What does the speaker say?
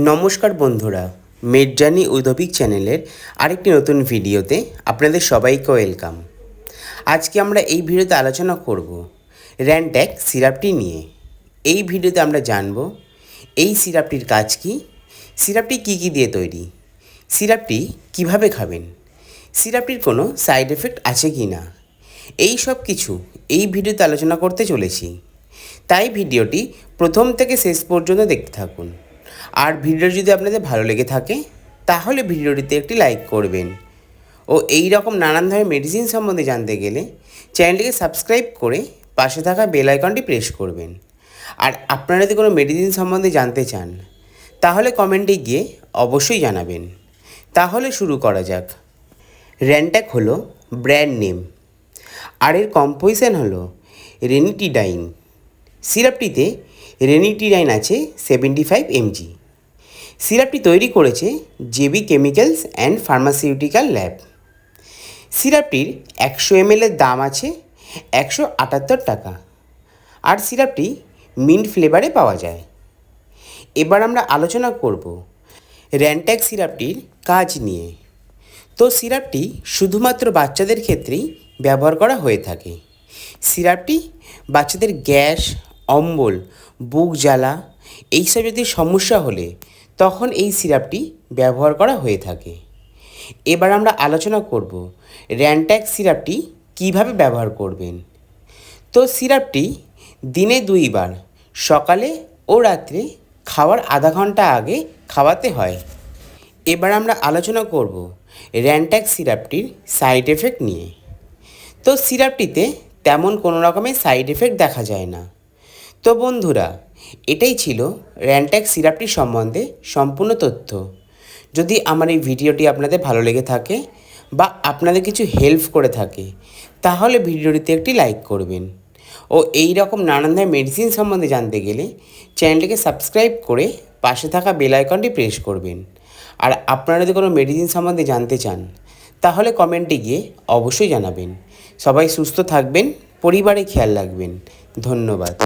নমস্কার বন্ধুরা, মেডজার্নি উইথ অভিক চ্যানেলের আরেকটি নতুন ভিডিওতে আপনাদের সবাইকে ওয়েলকাম। আজকে আমরা এই ভিডিওতে আলোচনা করব র্যানট্যাক সিরাপটি নিয়ে। এই ভিডিওতে আমরা জানব এই সিরাপটির কাজ কী, সিরাপটি কী কী দিয়ে তৈরি, সিরাপটি কিভাবে খাবেন, সিরাপটির কোনো সাইড এফেক্ট আছে কি না, এই সব কিছু এই ভিডিওতে আলোচনা করতে চলেছি। তাই ভিডিওটি প্রথম থেকে শেষ পর্যন্ত দেখতে থাকুন। আর ভিডিও যদি আপনাদের ভালো লেগে থাকে তাহলে ভিডিওটিতে একটি লাইক করবেন ও এই রকম নানান ধরনের মেডিসিন সম্বন্ধে জানতে গেলে চ্যানেলটিকে সাবস্ক্রাইব করে পাশে থাকা বেল আইকনটি প্রেস করবেন। আর আপনারা যদি কোনো মেডিসিন সম্বন্ধে জানতে চান তাহলে কমেন্টে গিয়ে অবশ্যই জানাবেন। তাহলে শুরু করা যাক। র্যানট্যাক হলো ব্র্যান্ড নেম আর এর কম্পোজিশন হলো রেনিটিডাইন। সিরাপটিতে রেনিটিডাইন আছে 75 mg। সিরাপটি তৈরি করেছে JB chemicals and pharmaceutical lab. সিরাপটির 100 ml এর দাম আছে 178 টাকা আর সিরাপটি মিন্ট ফ্লেভারে পাওয়া যায়। এবার আমরা আলোচনা করব র্যানট্যাক সিরাপটির কাজ নিয়ে। তো সিরাপটি শুধুমাত্র বাচ্চাদের ক্ষেত্রেই ব্যবহার করা হয়ে থাকে। সিরাপটি বাচ্চাদের গ্যাস, অম্বল, বুক জ্বালা এইসব যদি সমস্যা হলে তখন এই সিরাপটি ব্যবহার করা হয়ে থাকে। এবার আমরা আলোচনা করব র্যানট্যাক সিরাপটি কিভাবে ব্যবহার করবেন। তো সিরাপটি দিনে 2 বার সকালে ও রাত্রে খাওয়ার আধা ঘন্টা আগে খাওয়াতে হয়। এবার আমরা আলোচনা করব র্যানট্যাক সিরাপটির সাইড এফেক্ট নিয়ে। তো সিরাপটিতে তেমন কোনো রকমের সাইড এফেক্ট দেখা যায় না। তো বন্ধুরা, এটাই ছিল র্যানট্যাক সিরাপটি সম্বন্ধে সম্পূর্ণ তথ্য। যদি আমার এই ভিডিওটি আপনাদের ভালো লেগে থাকে বা আপনাদের কিছু হেল্প করে থাকে তাহলে ভিডিওটিতে একটি লাইক করবেন ও এই রকম নানান ধরনের মেডিসিন সম্বন্ধে জানতে গেলে চ্যানেলটিকে সাবস্ক্রাইব করে পাশে থাকা বেল আইকনটি প্রেস করবেন। আর আপনারা যদি কোনো মেডিসিন সম্বন্ধে জানতে চান তাহলে কমেন্টে গিয়ে অবশ্যই জানাবেন। সবাই সুস্থ থাকবেন, পরিবারে খেয়াল রাখবেন। ধন্যবাদ।